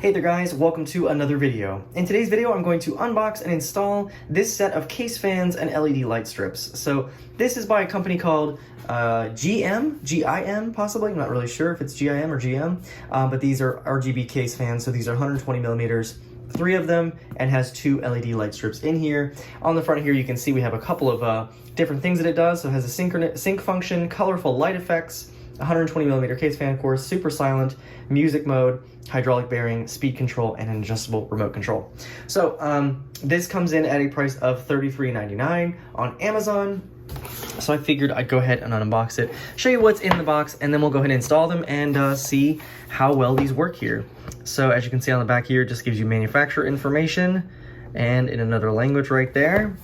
Hey there guys, welcome to another video. In today's video, I'm going to unbox and install this set of case fans and LED light strips. So this is by a company called GIM possibly, I'm not really sure if it's GIM or GM, but these are RGB case fans, so these are 120 millimeters, 3 of them, and has 2 LED light strips in here. On the front here you can see we have a couple of different things that it does. So it has a sync function, colorful light effects, 120 millimeter case fan, of course, super silent, music mode, hydraulic bearing, speed control, and an adjustable remote control. So this comes in at a price of $33.99 on Amazon. So I figured I'd go ahead and unbox it, show you what's in the box, and then we'll go ahead and install them and see how well these work here. So as you can see on the back here, it just gives you manufacturer information and in another language right there.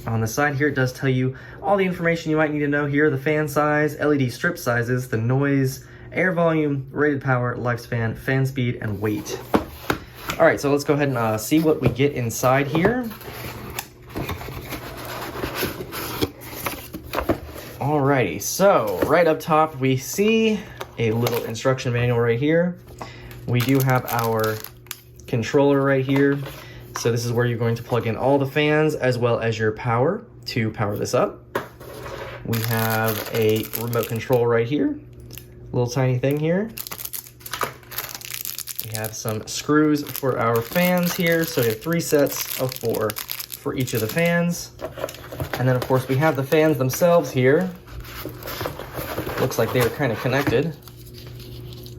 On the side here, it does tell you all the information you might need to know here: the fan size, LED strip sizes, the noise, air volume, rated power, lifespan, fan speed, and weight. All right, so let's go ahead and see what we get inside here. Alrighty, so right up top, we see a little instruction manual right here. We do have our controller right here. So this is where you're going to plug in all the fans as well as your power to power this up. We have a remote control right here, little tiny thing here. We have some screws for our fans here. So we have 3 sets of 4 for each of the fans. And then of course we have the fans themselves here. Looks like they are kind of connected.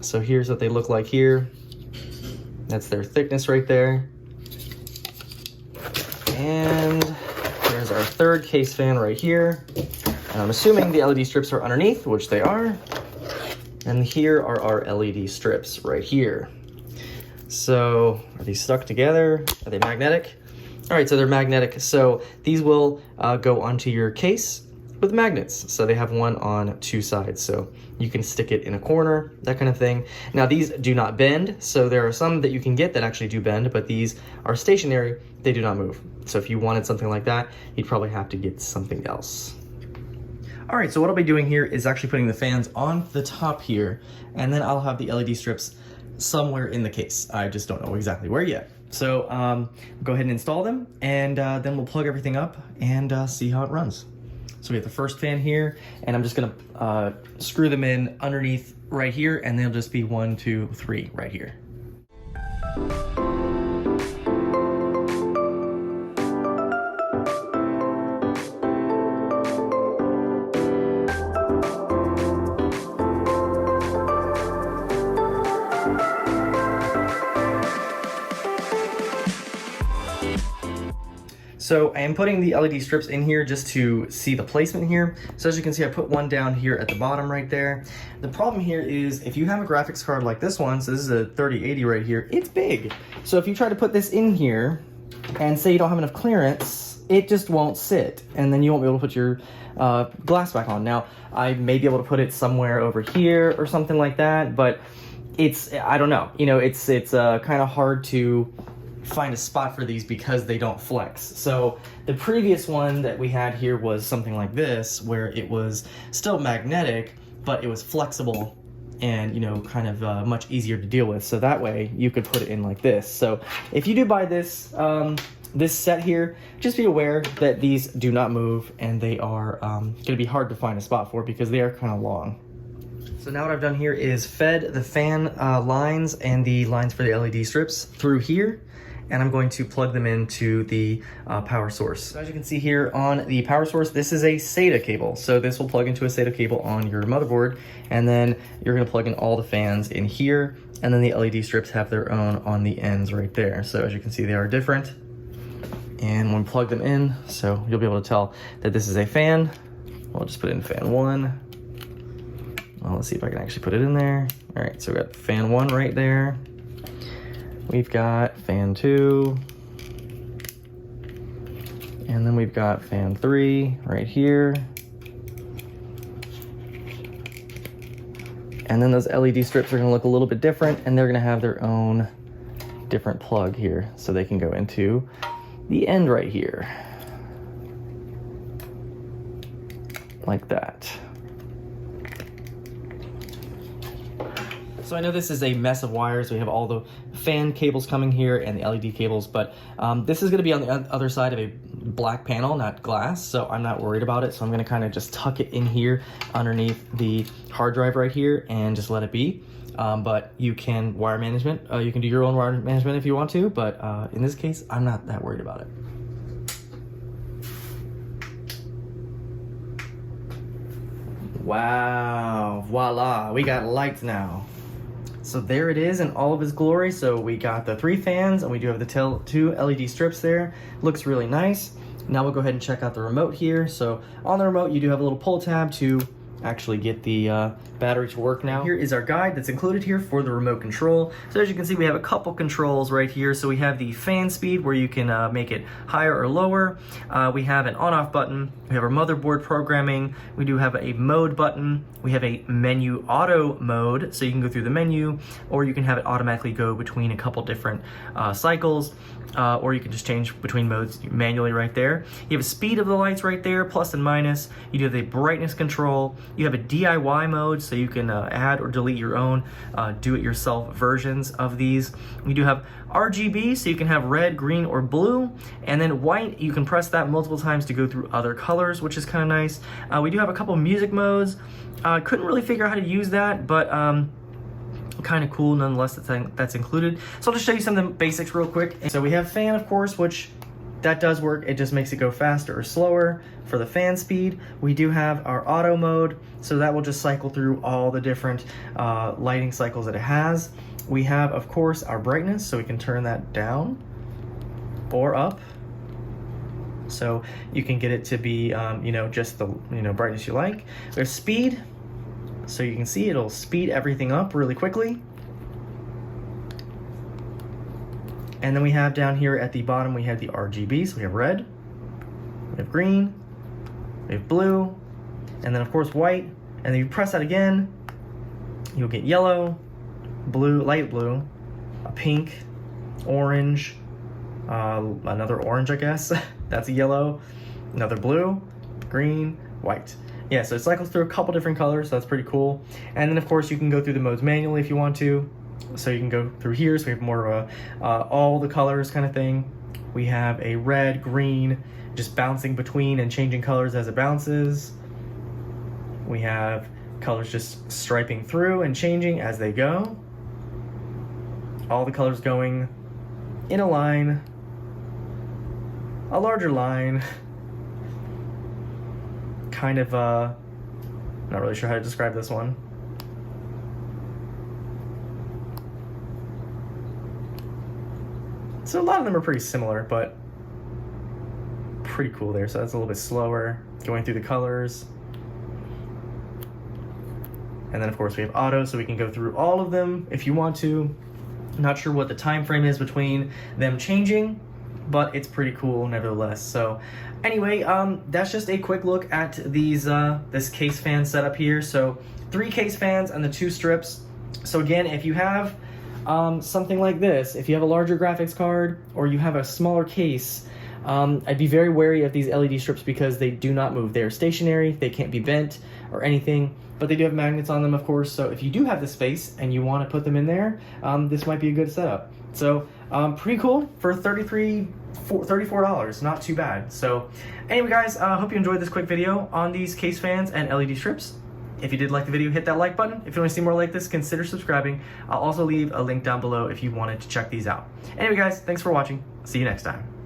So here's what they look like here. That's their thickness right there. And there's our 3rd case fan right here. And I'm assuming the LED strips are underneath, which they are. And here are our LED strips right here. So are these stuck together? Are they magnetic? All right, so they're magnetic. So these will go onto your case with magnets. So they have one on 2 sides. So you can stick it in a corner, that kind of thing. Now these do not bend. So there are some that you can get that actually do bend, but these are stationary. They do not move. So if you wanted something like that, you'd probably have to get something else. All right, so what I'll be doing here is actually putting the fans on the top here, and then I'll have the LED strips somewhere in the case. I just don't know exactly where yet. So go ahead and install them, and then we'll plug everything up and see how it runs. So we have the first fan here, and I'm just gonna screw them in underneath right here, and they'll just be 1, 2, 3 right here. So I am putting the LED strips in here just to see the placement here. So as you can see, I put one down here at the bottom right there. The problem here is if you have a graphics card like this one, so this is a 3080 right here, it's big. So if you try to put this in here and say you don't have enough clearance, it just won't sit. And then you won't be able to put your glass back on. Now, I may be able to put it somewhere over here or something like that, but it's, I don't know. You know, it's kind of hard to find a spot for these because they don't flex. So the previous one that we had here was something like this, where it was still magnetic, but it was flexible and, you know, kind of much easier to deal with. So that way you could put it in like this. So if you do buy this this set here, just be aware that these do not move, and they are gonna be hard to find a spot for because they are kind of long. So now what I've done here is fed the fan lines and the lines for the LED strips through here, and I'm going to plug them into the power source. So as you can see here on the power source, this is a SATA cable. So this will plug into a SATA cable on your motherboard, and then you're gonna plug in all the fans in here, and then the LED strips have their own on the ends right there. So as you can see, they are different. And when we plug them in, so you'll be able to tell that this is a fan. I'll just put it in fan 1. Well, let's see if I can actually put it in there. All right, so we got fan 1 right there. We've got fan 2, and then we've got fan 3 right here. And then those LED strips are gonna look a little bit different, and they're gonna have their own different plug here, so they can go into the end right here, like that. So I know this is a mess of wires. We have all the fan cables coming here and the LED cables, but this is going to be on the other side of a black panel, not glass, so I'm not worried about it. So I'm going to kind of just tuck it in here underneath the hard drive right here and just let it be. But you can wire management. You can do your own wire management if you want to, but in this case, I'm not that worried about it. Wow, voila, we got lights now. So there it is in all of its glory. So we got the 3 fans and we do have the 2 LED strips there. Looks really nice. Now we'll go ahead and check out the remote here. So on the remote, you do have a little pull tab to actually get the battery to work now. Here is our guide that's included here for the remote control. So as you can see, we have a couple controls right here. So we have the fan speed where you can make it higher or lower. We have an on-off button. We have our motherboard programming. We do have a mode button. We have a menu auto mode, so you can go through the menu, or you can have it automatically go between a couple different cycles, or you can just change between modes manually right there. You have a speed of the lights right there, plus and minus. You do have the brightness control. You have a DIY mode, so you can add or delete your own do-it-yourself versions of these. You do have RGB, so you can have red, green, or blue, and then white, you can press that multiple times to go through other colors, which is kind of nice. We do have a couple music modes. Couldn't really figure out how to use that, but kind of cool nonetheless that's included. So I'll just show you some of the basics real quick. So we have fan, of course, which that does work. It just makes it go faster or slower for the fan speed. We do have our auto mode, so that will just cycle through all the different lighting cycles that it has. We have, of course, our brightness, so we can turn that down or up. So you can get it to be, just the brightness you like. There's speed, so you can see it'll speed everything up really quickly. And then we have down here at the bottom, we have the RGB, so we have red, we have green, we have blue, and then of course white. And then you press that again, you'll get yellow, blue, light blue, a pink, orange, another orange, I guess. That's a yellow, another blue, green, white. Yeah, so it cycles through a couple different colors, so that's pretty cool. And then of course you can go through the modes manually if you want to. So you can go through here, so we have more of a all the colors kind of thing. We have a red, green, just bouncing between and changing colors as it bounces. We have colors just striping through and changing as they go. All the colors going in a line, a larger line, kind of, not really sure how to describe this one. So a lot of them are pretty similar, but pretty cool there. So that's a little bit slower, going through the colors. And then of course we have auto, so we can go through all of them if you want to. Not sure what the time frame is between them changing, but it's pretty cool nevertheless. So anyway, that's just a quick look at these this case fan setup here. So 3 case fans and the 2 strips. So again, if you have something like this, if you have a larger graphics card or you have a smaller case, I'd be very wary of these LED strips because they do not move. They're stationary, they can't be bent or anything, but they do have magnets on them, of course. So if you do have the space and you want to put them in there, this might be a good setup. So pretty cool for $34, not too bad. So anyway guys, hope you enjoyed this quick video on these case fans and LED strips. If you did like the video, hit that like button. If you want to see more like this, consider subscribing. I'll also leave a link down below if you wanted to check these out. Anyway guys, thanks for watching. See you next time.